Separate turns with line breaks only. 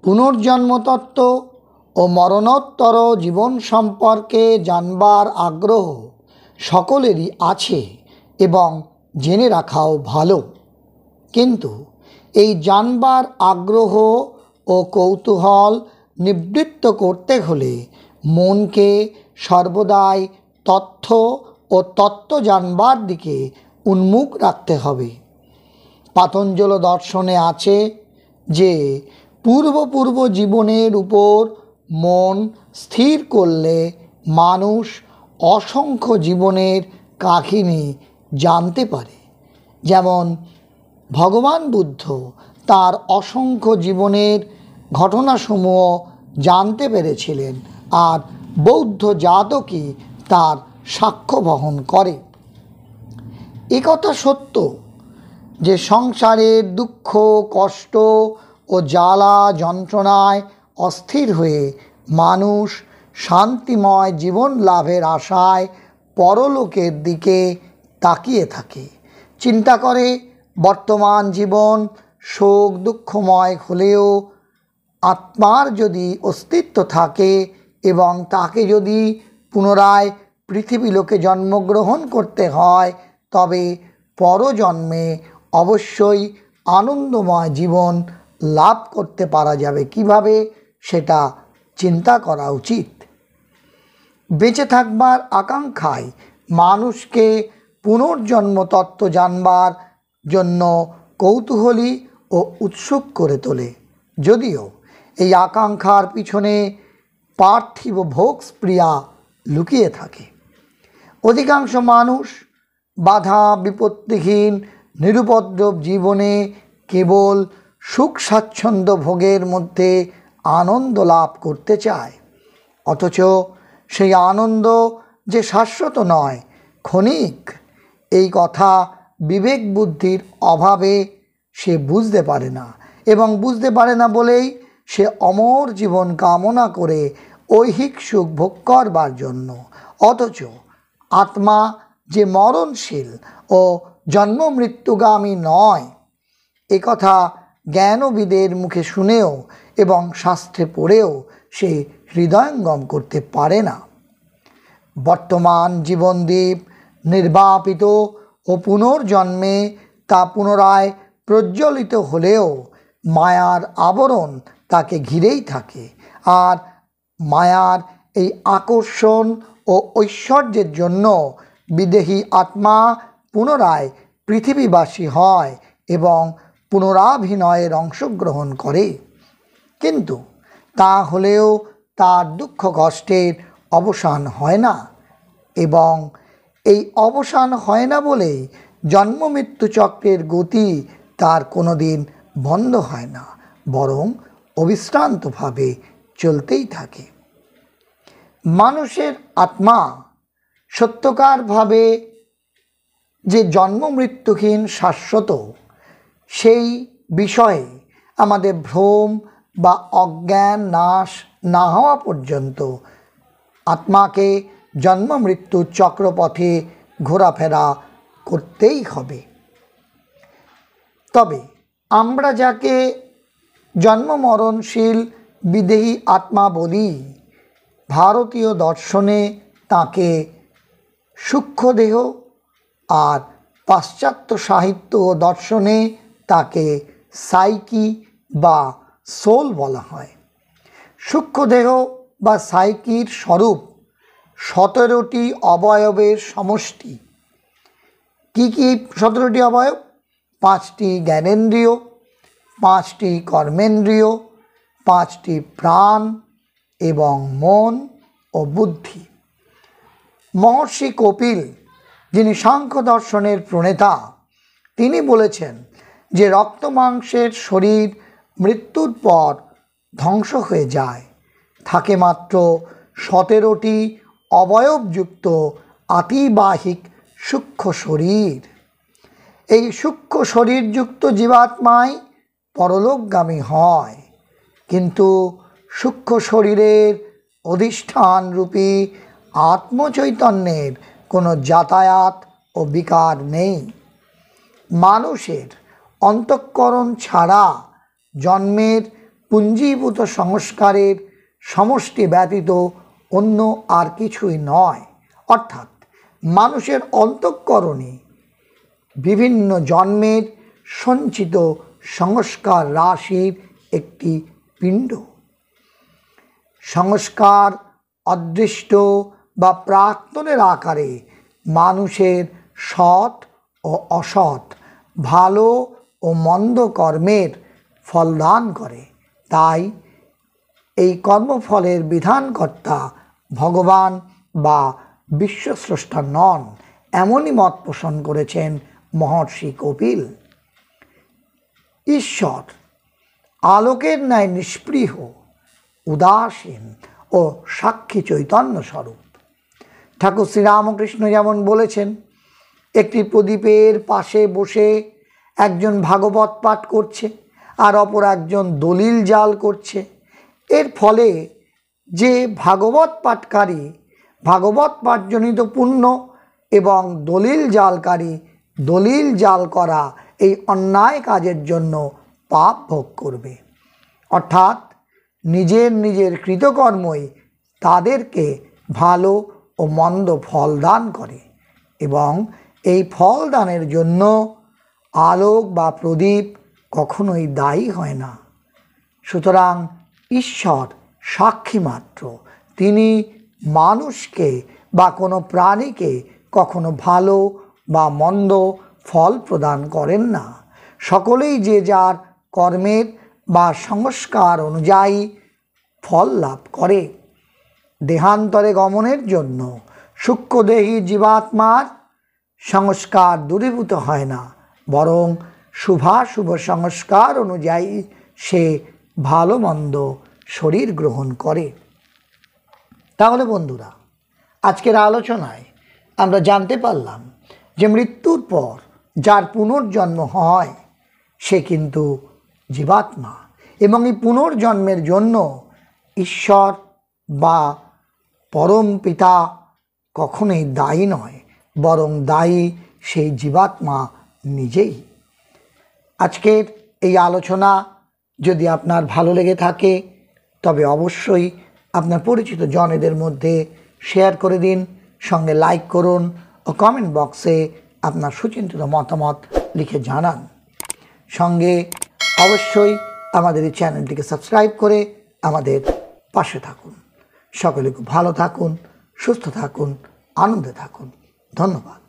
পুনর্জন্মতত্ত্ব ও মরণোত্তর জীবন সম্পর্কে জানবার আগ্রহ সকলেরই আছে এবং জেনে রাখাও ভালো। কিন্তু এই জানবার আগ্রহ ও কৌতূহল নিবৃত্ত করতে হলে মনকে সর্বদাই তথ্য ও তত্ত্ব জানবার দিকে উন্মুখ রাখতে হবে। পাতঞ্জল দর্শনে আছে যে পূর্ব জীবনের উপর মন স্থির করলে মানুষ অসংখ্য জীবনের কাহিনী জানতে পারে। যেমন ভগবান বুদ্ধ তার অসংখ্য জীবনের ঘটনাসমূহ জানতে পেরেছিলেন, আর বৌদ্ধ জাতকই তার সাক্ষ্য বহন করে। একথা সত্য যে সংসারের দুঃখ কষ্ট ও জ্বালা যন্ত্রণায় অস্থির হয়ে মানুষ শান্তিময় জীবন লাভের আশায় পরলোকের দিকে তাকিয়ে থাকে। চিন্তা করে বর্তমান জীবন শোক দুঃখময় হলেও আত্মার যদি অস্তিত্ব থাকে এবং তাকে যদি পুনরায় পৃথিবীলোকে জন্মগ্রহণ করতে হয়, তবে পরজন্মে অবশ্যই আনন্দময় জীবন লাভ করতে পারা যাবে। কিভাবে, সেটা চিন্তা করা উচিত। বেঁচে থাকবার আকাঙ্ক্ষায় মানুষকে পুনর্জন্ম তত্ত্ব জানবার জন্য কৌতূহলী ও উৎসুক করে তোলে। যদিও এই আকাঙ্ক্ষার পিছনে পার্থিব ভোগস্প্রিয়া লুকিয়ে থাকে। অধিকাংশ মানুষ বাধা বিপত্তিহীন নিরুপদ্রব জীবনে কেবল সুখ স্বাচ্ছন্দ্য ভোগের মধ্যে আনন্দ লাভ করতে চায়। অথচ সেই আনন্দ যে শাশ্বত নয়, ক্ষণিক, এই কথা বিবেক বুদ্ধির অভাবে সে বুঝতে পারে না, এবং বুঝতে পারে না বলেই সে অমর জীবন কামনা করে ঐহিক সুখ ভোগ করবার জন্য। অথচ আত্মা যে মরণশীল ও জন্ম মৃত্যুগামী নয়, একথা জ্ঞানবিদের মুখে শুনেও এবং শাস্ত্রে পড়েও সে হৃদয়ঙ্গম করতে পারে না। বর্তমান জীবনদ্বীপ নির্বাপিত ও পুনর্জন্মে তা পুনরায় প্রজ্বলিত হলেও মায়ার আবরণ তাকে ঘিরেই থাকে, আর মায়ার এই আকর্ষণ ও ঐশ্বর্যের জন্য বিদেহী আত্মা পুনরায় পৃথিবীবাসী হয় এবং পুনরাভিনয়ের অংশগ্রহণ করে। কিন্তু তা হলেও তার দুঃখ কষ্টের অবসান হয় না, এবং এই অবসান হয় না বলেই জন্ম মৃত্যু চক্রের গতি তার কোনো দিন বন্ধ হয় না, বরং অবিশ্রান্তভাবে চলতেই থাকে। মানুষের আত্মা সত্যকারভাবে যে জন্ম মৃত্যুহীন শাশ্বত, সেই বিষয়ে আমাদের ভ্রম বা অজ্ঞান নাশ না হওয়া পর্যন্ত আত্মাকে জন্ম মৃত্যুর চক্রপথে ঘোরাফেরা করতেই হবে। তবে আমরা যাকে জন্ম মরণশীল বিদেহী আত্মা বলি, ভারতীয় দর্শনে তাকে সূক্ষ্মদেহ, আর পাশ্চাত্য সাহিত্য ও দর্শনে তাকে সাইকি বা সোল বলা হয়। সূক্ষ্মদেহ বা সাইকির স্বরূপ 17টি অবয়বের সমষ্টি। কি কি 17টি অবয়ব? 5টি জ্ঞানেন্দ্রিয়, 5টি কর্মেন্দ্রিয়, 5টি প্রাণ এবং মন ও বুদ্ধি। মহর্ষি কপিল, যিনি সাংখ্য দর্শনের প্রণেতা, তিনি বলেছেন যে রক্ত মাংসের শরীর মৃত্যুর পর ধ্বংস হয়ে যায়, থাকে মাত্র 17টি অবয়বযুক্ত আতিবাহিক সূক্ষ্ম শরীর। এই সূক্ষ্ম শরীরযুক্ত জীবাত্মাই পরলোকগামী হয়। কিন্তু সূক্ষ্ম শরীরের অধিষ্ঠানরূপী আত্মচৈতন্যের কোনো যাতায়াত ও বিকার নেই। মানুষের অন্তঃকরণ ছাড়া জন্মের পুঞ্জীভূত সংস্কারের সমষ্টি ব্যতীত অন্য আর কিছুই নয়। অর্থাৎ মানুষের অন্তঃকরণে বিভিন্ন জন্মের সঞ্চিত সংস্কার রাশির একটি পিণ্ড। সংস্কার অদৃষ্ট বা প্রাক্তনের আকারে মানুষের সৎ ও অসৎ, ভালো ও মন্দ কর্মের ফল দান করে। তাই এই কর্মফলের বিধানকর্তা ভগবান বা বিশ্বস্রষ্টা নন, এমনই মত পোষণ করেছেন মহর্ষি কপিল। ঈশ্বর আলোকের ন্যায় নিষ্পৃহ, উদাসীন ও সাক্ষী চৈতন্য স্বরূপ। ঠাকুর শ্রীরামকৃষ্ণ যেমন বলেছেন, একটি প্রদীপের পাশে বসে একজন ভাগবত পাঠ করছে আর অপর একজন দলিল জাল করছে। এর ফলে যে ভাগবত পাঠকারী ভাগবত পাঠজনিত পুণ্য এবং দলিল জালকারী দলিল জাল করা এই অন্যায় কাজের জন্য পাপ ভোগ করবে। অর্থাৎ নিজের নিজের কৃতকর্মই তাদেরকে ভালো ও মন্দ ফল দান করে এবং এই ফল দানের জন্য আলোক বা প্রদীপ কখনোই দায়ী হয় না। সুতরাং ঈশ্বর সাক্ষী মাত্র, তিনি মানুষকে বা কোনো প্রাণীকে কখনো ভালো বা মন্দ ফল প্রদান করেন না। সকলেই যে যার কর্মের বা সংস্কার অনুযায়ী ফল লাভ করে। দেহান্তরে গমনের জন্য সূক্ষ্মদেহী জীবাত্মার সংস্কার দূরীভূত হয় না, বরং শুভাশুভ সংস্কার অনুযায়ী সে ভালো মন্দ শরীর গ্রহণ করে। তাহলে বন্ধুরা, আজকের আলোচনায় আমরা জানতে পারলাম যে মৃত্যুর পর যার পুনর্জন্ম হয় সে কিন্তু জীবাত্মা, এবং এই পুনর্জন্মের জন্য ঈশ্বর বা পরম পিতা কখনোই দায়ী নয়, বরং দায়ী সেই জীবাত্মা নিজেই। আজকের এই আলোচনা যদি আপনার ভালো লেগে থাকে তবে অবশ্যই আপনার পরিচিত জনেদের মধ্যে শেয়ার করে দিন, সঙ্গে লাইক করুন ও কমেন্ট বক্সে আপনার সুচিন্তিত মতামত লিখে জানান। সঙ্গে অবশ্যই আমাদের এই চ্যানেলটিকে সাবস্ক্রাইব করে আমাদের পাশে থাকুন। সকলে খুব ভালো থাকুন, সুস্থ থাকুন, আনন্দে থাকুন। ধন্যবাদ।